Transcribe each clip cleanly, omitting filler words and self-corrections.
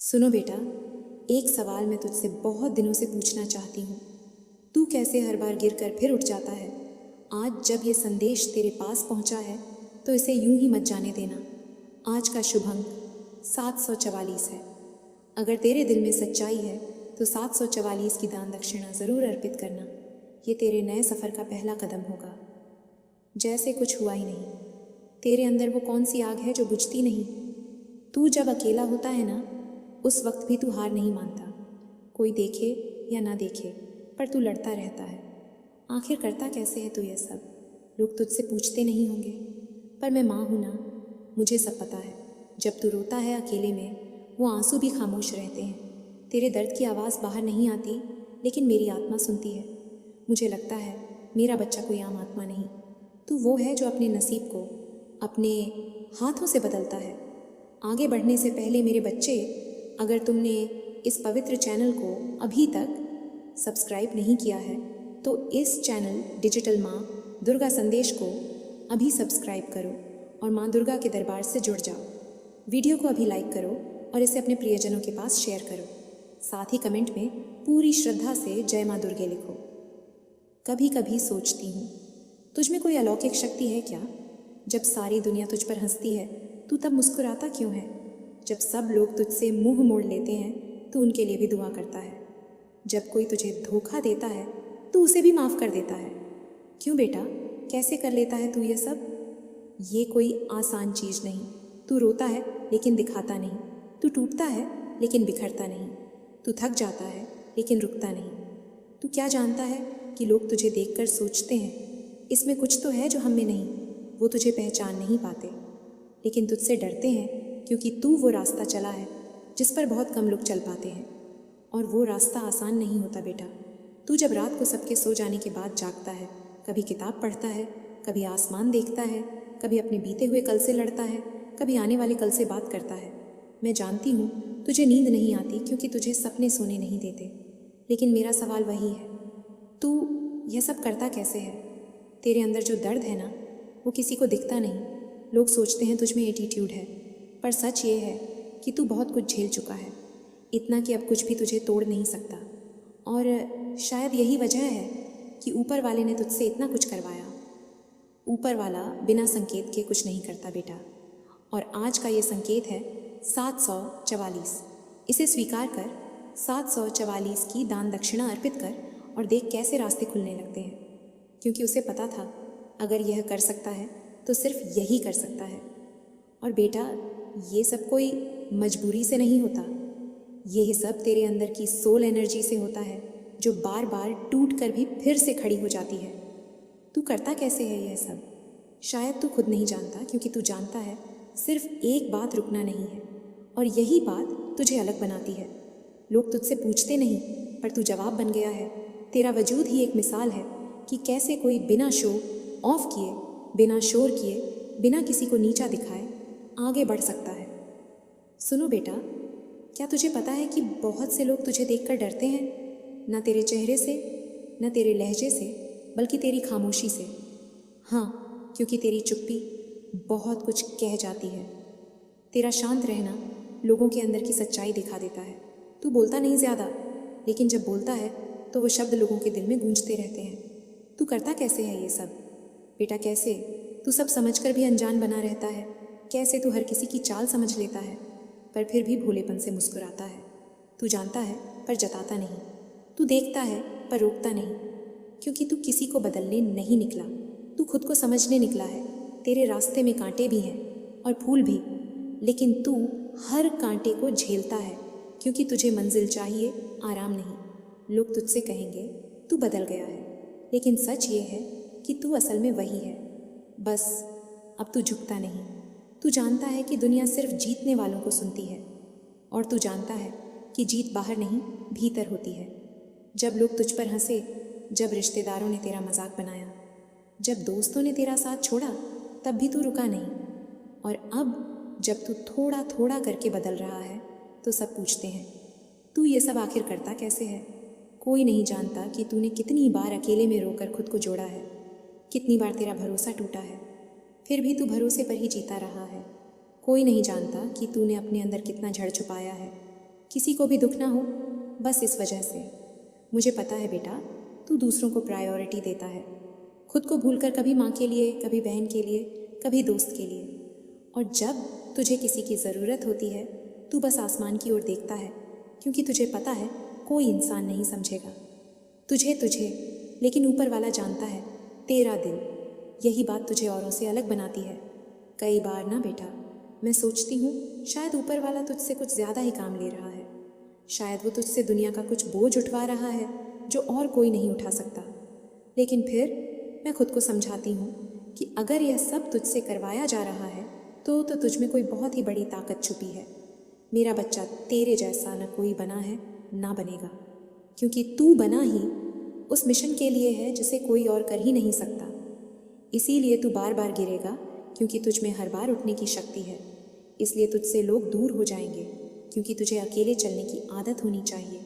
सुनो बेटा, एक सवाल मैं तुझसे बहुत दिनों से पूछना चाहती हूँ। तू कैसे हर बार गिर कर फिर उठ जाता है? आज जब ये संदेश तेरे पास पहुँचा है तो इसे यूं ही मत जाने देना। आज का शुभ अंक 744 है। अगर तेरे दिल में सच्चाई है तो 744 की दान दक्षिणा ज़रूर अर्पित करना। ये तेरे नए सफ़र का पहला कदम होगा। जैसे कुछ हुआ ही नहीं। तेरे अंदर वो कौन सी आग है जो बुझती नहीं? तू जब अकेला होता है ना, उस वक्त भी तू हार नहीं मानता। कोई देखे या ना देखे, पर तू लड़ता रहता है। आखिर करता कैसे है तू ये सब? लोग तुझसे पूछते नहीं होंगे, पर मैं माँ हूँ ना, मुझे सब पता है। जब तू रोता है अकेले में, वो आंसू भी खामोश रहते हैं। तेरे दर्द की आवाज़ बाहर नहीं आती, लेकिन मेरी आत्मा सुनती है। मुझे लगता है मेरा बच्चा कोई आम आत्मा नहीं, तू वो है जो अपने नसीब को अपने हाथों से बदलता है। आगे बढ़ने से पहले मेरे बच्चे, अगर तुमने इस पवित्र चैनल को अभी तक सब्सक्राइब नहीं किया है तो इस चैनल डिजिटल माँ दुर्गा संदेश को अभी सब्सक्राइब करो और माँ दुर्गा के दरबार से जुड़ जाओ। वीडियो को अभी लाइक करो और इसे अपने प्रियजनों के पास शेयर करो। साथ ही कमेंट में पूरी श्रद्धा से जय माँ दुर्गे लिखो। कभी कभी सोचती हूँ, तुझ में कोई अलौकिक शक्ति है क्या? जब सारी दुनिया तुझ पर हंसती है, तू तब मुस्कुराता क्यों है? जब सब लोग तुझसे मुंह मोड़ लेते हैं, तू उनके लिए भी दुआ करता है। जब कोई तुझे धोखा देता है, तू उसे भी माफ़ कर देता है। क्यों बेटा, कैसे कर लेता है तू ये सब? ये कोई आसान चीज़ नहीं। तू रोता है लेकिन दिखाता नहीं। तू टूटता है लेकिन बिखरता नहीं। तू थक जाता है लेकिन रुकता नहीं। तू क्या जानता है कि लोग तुझे देखकर सोचते हैं, इसमें कुछ तो है जो हम में नहीं। वो तुझे पहचान नहीं पाते, लेकिन तुझसे डरते हैं क्योंकि तू वो रास्ता चला है जिस पर बहुत कम लोग चल पाते हैं। और वो रास्ता आसान नहीं होता बेटा। तू जब रात को सबके सो जाने के बाद जागता है, कभी किताब पढ़ता है, कभी आसमान देखता है, कभी अपने बीते हुए कल से लड़ता है, कभी आने वाले कल से बात करता है। मैं जानती हूँ तुझे नींद नहीं आती क्योंकि तुझे सपने सोने नहीं देते, लेकिन मेरा सवाल वही है, तू यह सब करता कैसे है? तेरे अंदर जो दर्द है ना, वो किसी को दिखता नहीं। लोग सोचते हैं तुझ में एटीट्यूड है, पर सच ये है कि तू बहुत कुछ झेल चुका है, इतना कि अब कुछ भी तुझे तोड़ नहीं सकता। और शायद यही वजह है कि ऊपर वाले ने तुझसे इतना कुछ करवाया। ऊपर वाला बिना संकेत के कुछ नहीं करता बेटा। और आज का ये संकेत है 744। इसे स्वीकार कर, 744 की दान दक्षिणा अर्पित कर और देख कैसे रास्ते खुलने लगते हैं। क्योंकि उसे पता था अगर यह कर सकता है तो सिर्फ यही कर सकता है। और बेटा, ये सब कोई मजबूरी से नहीं होता। ये सब तेरे अंदर की सोल एनर्जी से होता है, जो बार बार टूट कर भी फिर से खड़ी हो जाती है। तू करता कैसे है यह सब? शायद तू खुद नहीं जानता, क्योंकि तू जानता है सिर्फ एक बात रुकना नहीं है, और यही बात तुझे अलग बनाती है। लोग तुझसे पूछते नहीं, पर तू जवाब बन गया है। तेरा वजूद ही एक मिसाल है कि कैसे कोई बिना शो ऑफ किए, बिना शोर किए, बिना किसी को नीचा दिखाए आगे बढ़ सकता है। सुनो बेटा, क्या तुझे पता है कि बहुत से लोग तुझे देखकर डरते हैं? न तेरे चेहरे से, न तेरे लहजे से, बल्कि तेरी खामोशी से। हाँ, क्योंकि तेरी चुप्पी बहुत कुछ कह जाती है। तेरा शांत रहना लोगों के अंदर की सच्चाई दिखा देता है। तू बोलता नहीं ज़्यादा, लेकिन जब बोलता है तो वो शब्द लोगों के दिल में गूंजते रहते हैं। तू करता कैसे है ये सब? बेटा कैसे? तू सब समझकर भी अनजान बना रहता है। कैसे तू हर किसी की चाल समझ लेता है, पर फिर भी भोलेपन से मुस्कुराता है। तू जानता है पर जताता नहीं। तू देखता है पर रोकता नहीं, क्योंकि तू किसी को बदलने नहीं निकला, तू खुद को समझने निकला है। तेरे रास्ते में कांटे भी हैं और फूल भी, लेकिन तू हर कांटे को झेलता है, क्योंकि तुझे मंजिल चाहिए, आराम नहीं। लोग तुझसे कहेंगे तू बदल गया है, लेकिन सच ये है कि तू असल में वही है। बस अब तू झुकता नहीं। तू जानता है कि दुनिया सिर्फ जीतने वालों को सुनती है, और तू जानता है कि जीत बाहर नहीं, भीतर होती है। जब लोग तुझ पर हंसे, जब रिश्तेदारों ने तेरा मजाक बनाया, जब दोस्तों ने तेरा साथ छोड़ा, तब भी तू रुका नहीं। और अब जब तू थोड़ा थोड़ा करके बदल रहा है, तो सब पूछते हैं तू ये सब आखिर करता कैसे है? कोई नहीं जानता कि तूने कितनी बार अकेले में रोकर खुद को जोड़ा है, कितनी बार तेरा भरोसा टूटा है, फिर भी तू भरोसे पर ही जीता रहा है। कोई नहीं जानता कि तूने अपने अंदर कितना झड़ छुपाया है, किसी को भी दुख ना हो, बस इस वजह से। मुझे पता है बेटा, तू दूसरों को प्रायोरिटी देता है, खुद को भूलकर कभी माँ के लिए, कभी बहन के लिए, कभी दोस्त के लिए। और जब तुझे किसी की ज़रूरत होती है, तू बस आसमान की ओर देखता है, क्योंकि तुझे पता है कोई इंसान नहीं समझेगा तुझे, लेकिन ऊपर वाला जानता है, तेरा दिल। यही बात तुझे औरों से अलग बनाती है। कई बार ना बेटा, मैं सोचती हूँ शायद ऊपर वाला तुझसे कुछ ज़्यादा ही काम ले रहा है। शायद वो तुझसे दुनिया का कुछ बोझ उठवा रहा है जो और कोई नहीं उठा सकता। लेकिन फिर मैं खुद को समझाती हूँ कि अगर यह सब तुझसे करवाया जा रहा है तो तुझ में कोई बहुत ही बड़ी ताकत छुपी है। मेरा बच्चा तेरे जैसा न कोई बना है, ना बनेगा, क्योंकि तू बना ही उस मिशन के लिए है जिसे कोई और कर ही नहीं सकता। इसीलिए तू बार बार गिरेगा, क्योंकि तुझ में हर बार उठने की शक्ति है। इसलिए तुझसे लोग दूर हो जाएंगे, क्योंकि तुझे अकेले चलने की आदत होनी चाहिए।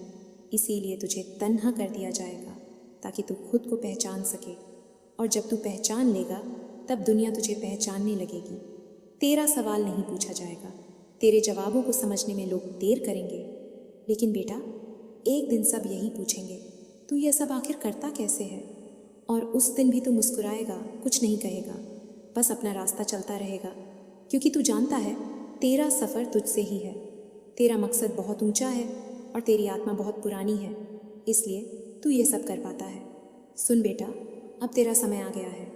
इसीलिए तुझे तन्हा कर दिया जाएगा, ताकि तू खुद को पहचान सके। और जब तू पहचान लेगा, तब दुनिया तुझे पहचानने लगेगी। तेरा सवाल नहीं पूछा जाएगा, तेरे जवाबों को समझने में लोग देर करेंगे। लेकिन बेटा, एक दिन सब यही पूछेंगे, तू यह सब आखिर करता कैसे है? और उस दिन भी तू मुस्कुराएगा, कुछ नहीं कहेगा, बस अपना रास्ता चलता रहेगा, क्योंकि तू जानता है तेरा सफ़र तुझसे ही है। तेरा मकसद बहुत ऊंचा है और तेरी आत्मा बहुत पुरानी है, इसलिए तू ये सब कर पाता है। सुन बेटा, अब तेरा समय आ गया है।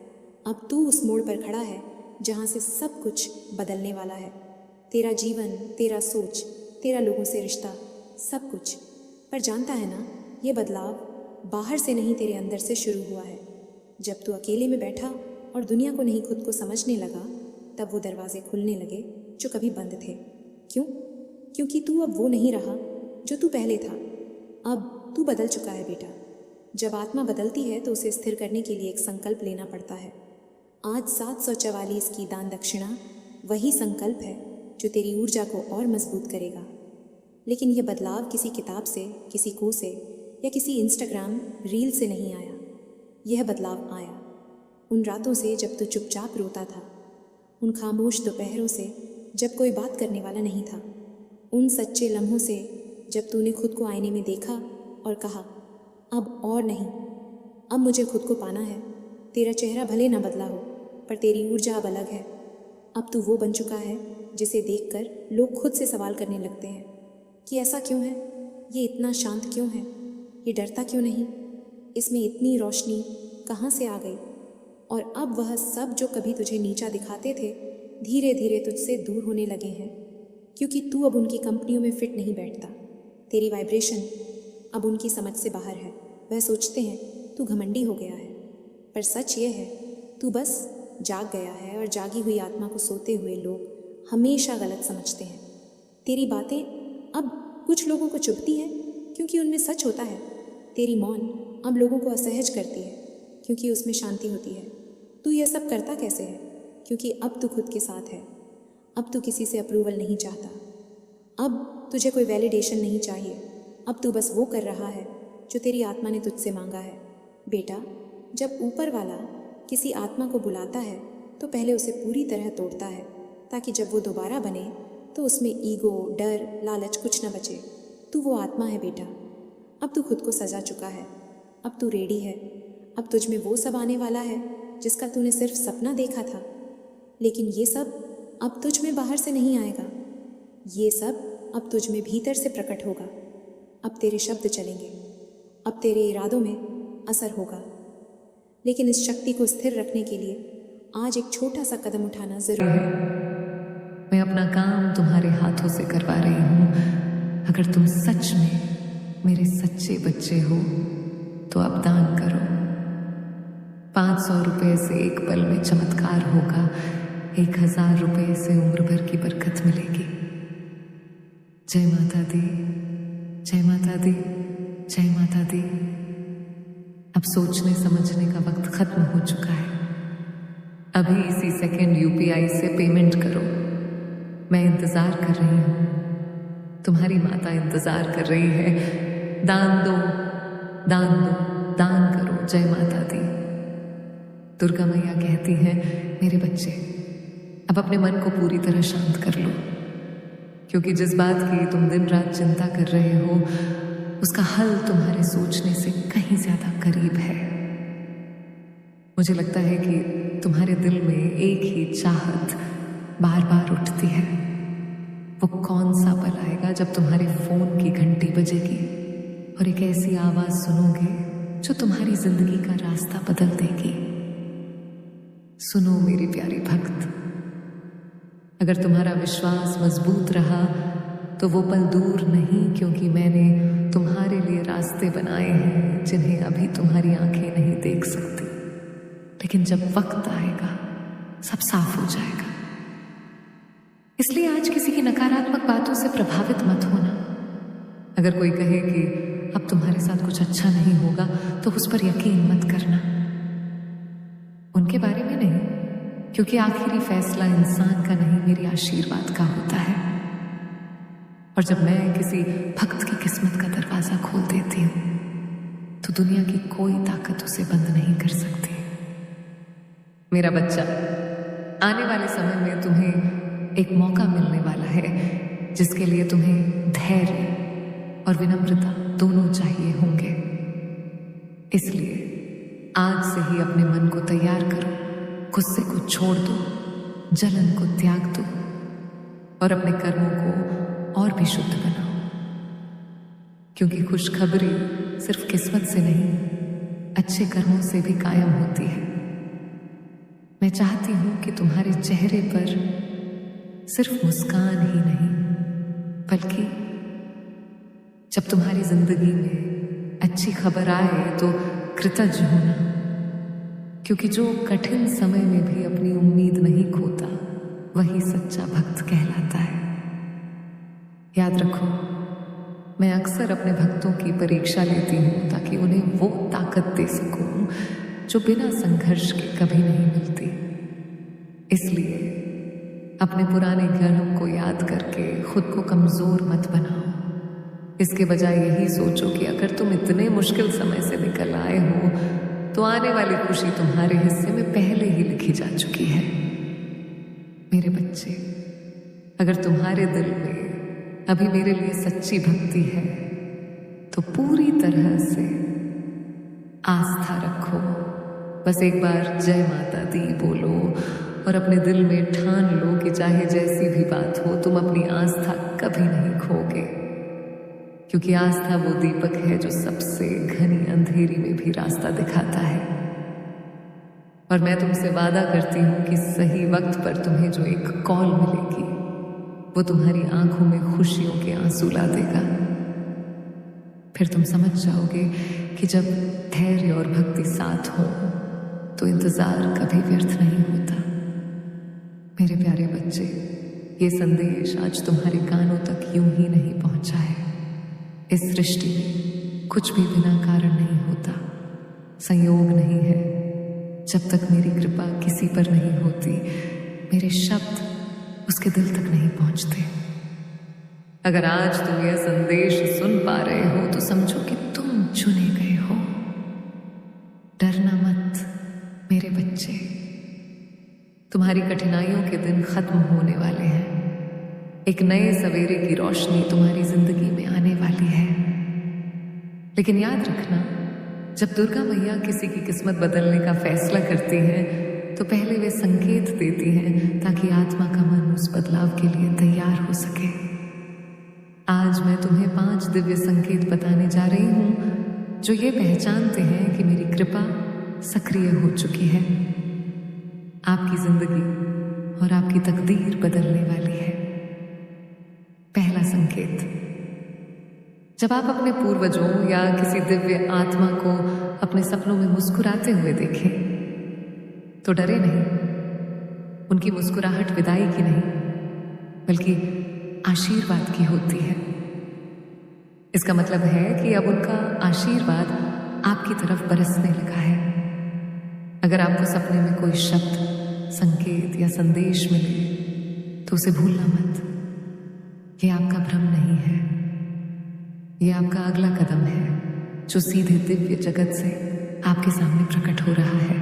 अब तू उस मोड़ पर खड़ा है जहाँ से सब कुछ बदलने वाला है। तेरा जीवन, तेरा सोच, तेरा लोगों से रिश्ता, सब कुछ। पर जानता है ना, ये बदलाव बाहर से नहीं, तेरे अंदर से शुरू हुआ है। जब तू अकेले में बैठा और दुनिया को नहीं खुद को समझने लगा, तब वो दरवाजे खुलने लगे जो कभी बंद थे। क्यों? क्योंकि तू अब वो नहीं रहा जो तू पहले था। अब तू बदल चुका है बेटा। जब आत्मा बदलती है तो उसे स्थिर करने के लिए एक संकल्प लेना पड़ता है। आज 744 की दान दक्षिणा वही संकल्प है जो तेरी ऊर्जा को और मजबूत करेगा। लेकिन यह बदलाव किसी किताब से, किसी कोर्स से या किसी इंस्टाग्राम रील से नहीं आया। यह बदलाव आया उन रातों से जब तू चुपचाप रोता था, उन खामोश दोपहरों से जब कोई बात करने वाला नहीं था, उन सच्चे लम्हों से जब तूने खुद को आईने में देखा और कहा, अब और नहीं, अब मुझे खुद को पाना है। तेरा चेहरा भले ना बदला हो, पर तेरी ऊर्जा अब अलग है। अब तू वो बन चुका है जिसे देखकर लोग खुद से सवाल करने लगते हैं कि ऐसा क्यों है, ये इतना शांत क्यों है, ये डरता क्यों नहीं, इसमें इतनी रोशनी कहाँ से आ गई। और अब वह सब जो कभी तुझे नीचा दिखाते थे, धीरे धीरे तुझसे दूर होने लगे हैं, क्योंकि तू अब उनकी कंपनियों में फिट नहीं बैठता। तेरी वाइब्रेशन अब उनकी समझ से बाहर है। वह सोचते हैं तू घमंडी हो गया है, पर सच ये है तू बस जाग गया है। और जागी हुई आत्मा को सोते हुए लोग हमेशा गलत समझते हैं। तेरी बातें अब कुछ लोगों को चुभती हैं क्योंकि उनमें सच होता है। तेरी मौन अब लोगों को असहज करती है क्योंकि उसमें शांति होती है। तू यह सब करता कैसे है? क्योंकि अब तू खुद के साथ है। अब तू किसी से अप्रूवल नहीं चाहता। अब तुझे कोई वैलिडेशन नहीं चाहिए। अब तू बस वो कर रहा है जो तेरी आत्मा ने तुझसे मांगा है। बेटा, जब ऊपर वाला किसी आत्मा को बुलाता है तो पहले उसे पूरी तरह तोड़ता है, ताकि जब वो दोबारा बने तो उसमें ईगो, डर, लालच कुछ न बचे। तू वो आत्मा है बेटा। अब तू खुद को सजा चुका है। अब तू रेडी है। अब तुझ में वो सब आने वाला है जिसका तूने सिर्फ सपना देखा था। लेकिन ये सब अब तुझ में बाहर से नहीं आएगा। ये सब अब तुझ में भीतर से प्रकट होगा। अब तेरे शब्द चलेंगे, अब तेरे इरादों में असर होगा। लेकिन इस शक्ति को स्थिर रखने के लिए आज एक छोटा सा कदम उठाना जरूरी है। मैं अपना काम तुम्हारे हाथों से करवा रही हूँ। अगर तुम सच में मेरे सच्चे बच्चे हो तो अब दान करो। 500 रुपये से एक पल में चमत्कार होगा। 1000 रुपये से उम्र भर की बरकत मिलेगी। जय माता दी, जय माता दी, जय माता दी। अब सोचने समझने का वक्त खत्म हो चुका है। अभी इसी सेकंड यूपीआई से पेमेंट करो। मैं इंतजार कर रही हूँ। तुम्हारी माता इंतजार कर रही है। दान दो, दान दो, दान करो। जय माता दी। दुर्गा मैया कहती हैं, मेरे बच्चे अब अपने मन को पूरी तरह शांत कर लो, क्योंकि जिस बात की तुम दिन रात चिंता कर रहे हो उसका हल तुम्हारे सोचने से कहीं ज्यादा करीब है। मुझे लगता है कि तुम्हारे दिल में एक ही चाहत बार बार उठती है। वो कौन सा पल आएगा जब तुम्हारे फोन की घंटी बजेगी और एक ऐसी आवाज सुनोगे जो तुम्हारी जिंदगी का रास्ता बदल देगी। सुनो मेरी प्यारी भक्त, अगर तुम्हारा विश्वास मजबूत रहा तो वो पल दूर नहीं, क्योंकि मैंने तुम्हारे लिए रास्ते बनाए हैं जिन्हें अभी तुम्हारी आंखें नहीं देख सकती, लेकिन जब वक्त आएगा सब साफ हो जाएगा। इसलिए आज किसी की नकारात्मक बातों से प्रभावित मत होना। अगर कोई कहे कि अब तुम्हारे साथ कुछ अच्छा नहीं होगा तो उस पर यकीन मत करना। उनके बारे में नहीं, क्योंकि आखिरी फैसला इंसान का नहीं मेरे आशीर्वाद का होता है। और जब मैं किसी भक्त की किस्मत का दरवाजा खोल देती हूं तो दुनिया की कोई ताकत उसे बंद नहीं कर सकती। मेरा बच्चा, आने वाले समय में तुम्हें एक मौका मिलने वाला है जिसके लिए तुम्हें धैर्य और विनम्रता दोनों चाहिए होंगे। इसलिए आज से ही अपने मन को तैयार करो, गुस्से को छोड़ दो, जलन को त्याग दो और अपने कर्मों को और भी शुद्ध बनाओ, क्योंकि खुशखबरी सिर्फ किस्मत से नहीं, अच्छे कर्मों से भी कायम होती है। मैं चाहती हूं कि तुम्हारे चेहरे पर सिर्फ मुस्कान ही नहीं, बल्कि जब तुम्हारी जिंदगी में अच्छी खबर आए तो कृतज्ञ होना, क्योंकि जो कठिन समय में भी अपनी उम्मीद नहीं खोता वही सच्चा भक्त कहलाता है। याद रखो, मैं अक्सर अपने भक्तों की परीक्षा लेती हूं ताकि उन्हें वो ताकत दे सकूं जो बिना संघर्ष के कभी नहीं मिलती। इसलिए अपने पुराने कर्म को याद करके खुद को कमजोर मत बनाओ। इसके बजाय यही सोचो कि अगर तुम इतने मुश्किल समय से निकल आए हो तो आने वाली खुशी तुम्हारे हिस्से में पहले ही लिखी जा चुकी है। मेरे बच्चे, अगर तुम्हारे दिल में अभी मेरे लिए सच्ची भक्ति है तो पूरी तरह से आस्था रखो। बस एक बार जय माता दी बोलो और अपने दिल में ठान लो कि चाहे जैसी भी बात हो तुम अपनी आस्था कभी नहीं खोगे, क्योंकि आस्था वो दीपक है जो सबसे घनी अंधेरी में भी रास्ता दिखाता है। और मैं तुमसे वादा करती हूं कि सही वक्त पर तुम्हें जो एक कॉल मिलेगी वो तुम्हारी आंखों में खुशियों के आंसू ला देगा। फिर तुम समझ जाओगे कि जब धैर्य और भक्ति साथ हो तो इंतजार कभी व्यर्थ नहीं होता। मेरे प्यारे बच्चे, ये संदेश आज तुम्हारे कानों तक यूं ही नहीं पहुंचा है। इस सृष्टि में कुछ भी बिना कारण नहीं होता, संयोग नहीं है। जब तक मेरी कृपा किसी पर नहीं होती, मेरे शब्द उसके दिल तक नहीं पहुंचते। अगर आज तुम यह संदेश सुन पा रहे हो तो समझो कि तुम चुने गए हो। डरना मत मेरे बच्चे, तुम्हारी कठिनाइयों के दिन खत्म होने वाले हैं। एक नए सवेरे की रोशनी तुम्हारी जिंदगी में आने वाली है। लेकिन याद रखना, जब दुर्गा मैया किसी की किस्मत बदलने का फैसला करती हैं तो पहले वे संकेत देती हैं ताकि आत्मा का मन उस बदलाव के लिए तैयार हो सके। आज मैं तुम्हें 5 दिव्य संकेत बताने जा रही हूं जो ये पहचानते हैं कि मेरी कृपा सक्रिय हो चुकी है। आपकी जिंदगी और आपकी तकदीर बदलने वाली है। पहला संकेत, जब आप अपने पूर्वजों या किसी दिव्य आत्मा को अपने सपनों में मुस्कुराते हुए देखें तो डरे नहीं। उनकी मुस्कुराहट विदाई की नहीं बल्कि आशीर्वाद की होती है। इसका मतलब है कि अब उनका आशीर्वाद आपकी तरफ बरसने लगा है। अगर आपको सपने में कोई शब्द, संकेत या संदेश मिले तो उसे भूलना मत। यह आपका भ्रम नहीं है, यह आपका अगला कदम है जो सीधे दिव्य जगत से आपके सामने प्रकट हो रहा है।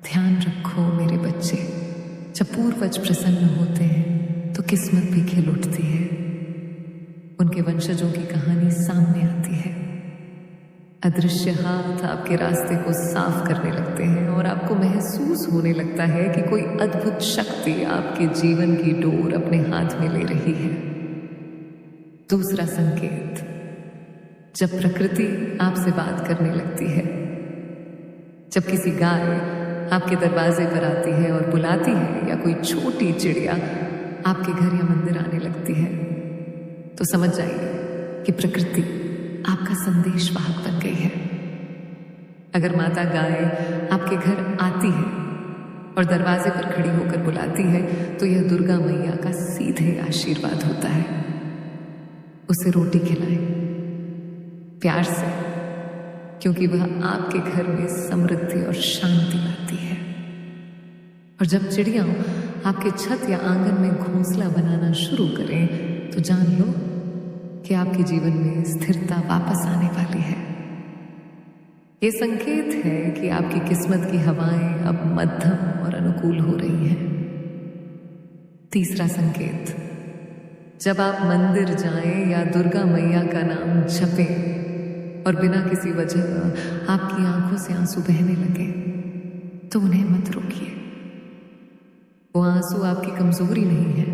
ध्यान रखो मेरे बच्चे, जब पूर्वज प्रसन्न होते हैं तो किस्मत भी खिल उठती है। उनके वंशजों की कहानी सामने आती है। अदृश्य हाथ आपके रास्ते को साफ करने लगते हैं और आपको महसूस होने लगता है कि कोई अद्भुत शक्ति आपके जीवन की डोर अपने हाथ में ले रही है। दूसरा संकेत, जब प्रकृति आपसे बात करने लगती है। जब किसी गाय आपके दरवाजे पर आती है और बुलाती है, या कोई छोटी चिड़िया आपके घर या मंदिर आने लगती है, तो समझ जाइए कि प्रकृति आपका संदेश वाहक बन गई है। अगर माता गाय आपके घर आती है और दरवाजे पर खड़ी होकर बुलाती है, तो यह दुर्गा मैया का सीधे आशीर्वाद होता है। उसे रोटी खिलाएं प्यार से, क्योंकि वह आपके घर में समृद्धि और शांति लाती है। और जब चिड़िया आपके छत या आंगन में घोंसला बनाना शुरू करें, तो जान लो कि आपके जीवन में स्थिरता वापस आने वाली है। ये संकेत है कि आपकी किस्मत की हवाएं अब मध्यम और अनुकूल हो रही हैं। तीसरा संकेत, जब आप मंदिर जाएं या दुर्गा मैया का नाम जपें और बिना किसी वजह आपकी आंखों से आंसू बहने लगे, तो उन्हें मत रोकिए। वो आंसू आपकी कमजोरी नहीं है,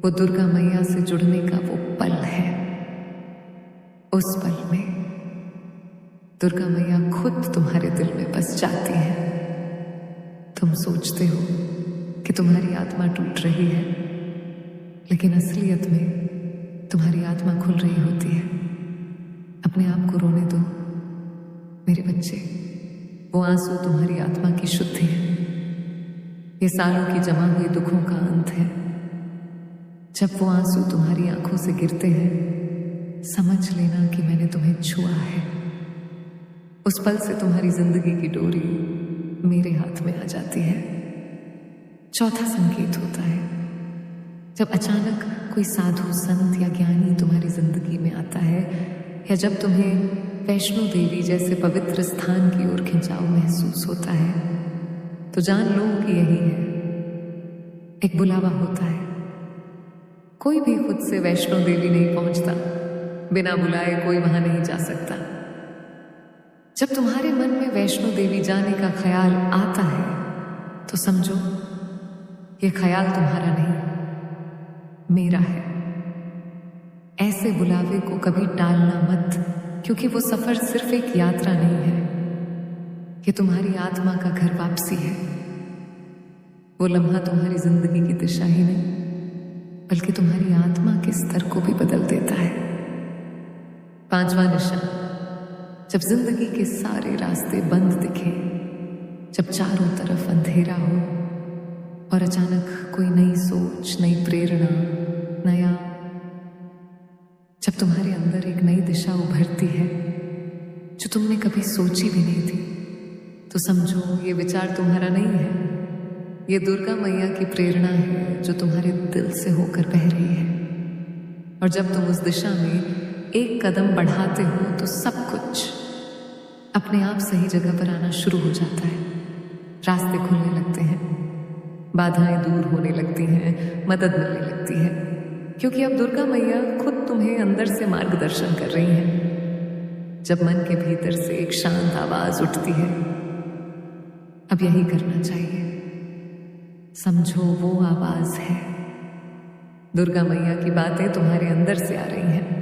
वो दुर्गा मैया से जुड़ने का वो पल है। उस पल में दुर्गा मैया खुद तुम्हारे दिल में बस जाती है। तुम सोचते हो कि तुम्हारी आत्मा टूट रही है, लेकिन असलियत में तुम्हारी आत्मा खुल रही होती है। अपने आप को रोने दो मेरे बच्चे, वो आंसू तुम्हारी आत्मा की शुद्धि है। ये सालों की जमा हुई दुखों का अंत है। जब वो आंसू तुम्हारी आंखों से गिरते हैं, समझ लेना कि मैंने तुम्हें छुआ है। उस पल से तुम्हारी जिंदगी की डोरी मेरे हाथ में आ जाती है। चौथा संकेत होता है, जब अचानक कोई साधु संत या ज्ञानी तुम्हारी जिंदगी में आता है, या जब तुम्हें वैष्णो देवी जैसे पवित्र स्थान की ओर खिंचाव महसूस होता है, तो जान लो कि यही है। एक बुलावा होता है। कोई भी खुद से वैष्णो देवी नहीं पहुंचता, बिना बुलाए कोई वहां नहीं जा सकता। जब तुम्हारे मन में वैष्णो देवी जाने का ख्याल आता है, तो समझो ये ख्याल तुम्हारा नहीं, मेरा है। ऐसे बुलावे को कभी टालना मत, क्योंकि वो सफर सिर्फ एक यात्रा नहीं है, ये तुम्हारी आत्मा का घर वापसी है। वो लम्हा तुम्हारी जिंदगी की दिशा ही नहीं, बल्कि तुम्हारी आत्मा के स्तर को भी बदल देता है। पांचवा निशान, जब जिंदगी के सारे रास्ते बंद दिखे, जब चारों तरफ अंधेरा हो और अचानक कोई नई सोच, नई प्रेरणा, नया, जब तुम्हारे अंदर एक नई दिशा उभरती है जो तुमने कभी सोची भी नहीं थी, तो समझो ये विचार तुम्हारा नहीं है, ये दुर्गा मैया की प्रेरणा है जो तुम्हारे दिल से होकर बह रही है। और जब तुम उस दिशा में एक कदम बढ़ाते हो, तो सब कुछ अपने आप सही जगह पर आना शुरू हो जाता है। रास्ते खुलने लगते हैं, बाधाएं दूर होने लगती हैं, मदद मिलने लगती है, क्योंकि अब दुर्गा मैया खुद तुम्हें अंदर से मार्गदर्शन कर रही हैं। जब मन के भीतर से एक शांत आवाज उठती है, अब यही करना चाहिए, समझो वो आवाज है, दुर्गा मैया की बातें तुम्हारे अंदर से आ रही हैं।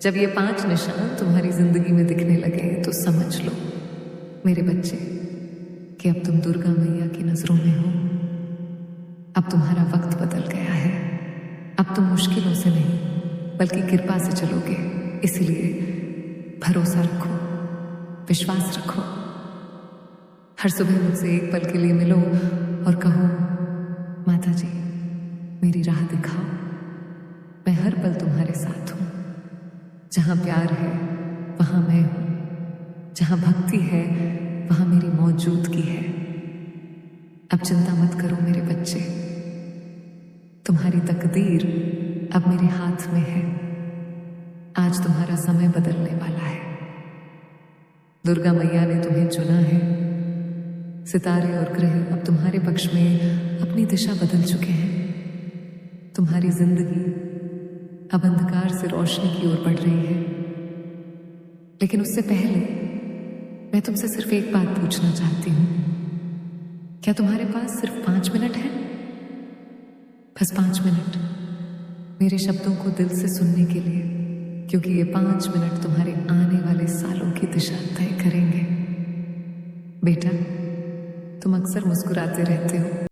जब ये 5 निशान तुम्हारी जिंदगी में दिखने लगे, तो समझ लो मेरे बच्चे कि अब तुम दुर्गा मैया की नजरों में हो। अब तुम्हारा वक्त बदल गया है। अब तुम मुश्किलों से नहीं, बल्कि कृपा से चलोगे। इसलिए भरोसा रखो, विश्वास रखो। हर सुबह मुझसे एक पल के लिए मिलो और कहो, माता जी मेरी राह दिखाओ, मैं हर पल तुम्हारे साथ हूं। जहां प्यार है वहां मैं हूं, जहां भक्ति है वहां मेरी मौजूदगी है। अब चिंता मत करो मेरे बच्चे, तुम्हारी तकदीर अब मेरे हाथ में है। आज तुम्हारा समय बदलने वाला है। दुर्गा मैया ने तुम्हें चुना है। सितारे और ग्रह अब तुम्हारे पक्ष में अपनी दिशा बदल चुके हैं। तुम्हारी जिंदगी अब अंधकार से रोशनी की ओर बढ़ रही है। लेकिन उससे पहले मैं तुमसे सिर्फ एक बात पूछना चाहती हूँ। क्या तुम्हारे पास सिर्फ 5 मिनट है? बस 5 मिनट मेरे शब्दों को दिल से सुनने के लिए, क्योंकि ये 5 मिनट तुम्हारे आने वाले सालों की दिशा तय करेंगे। बेटा, तुम अक्सर मुस्कुराते रहते हो,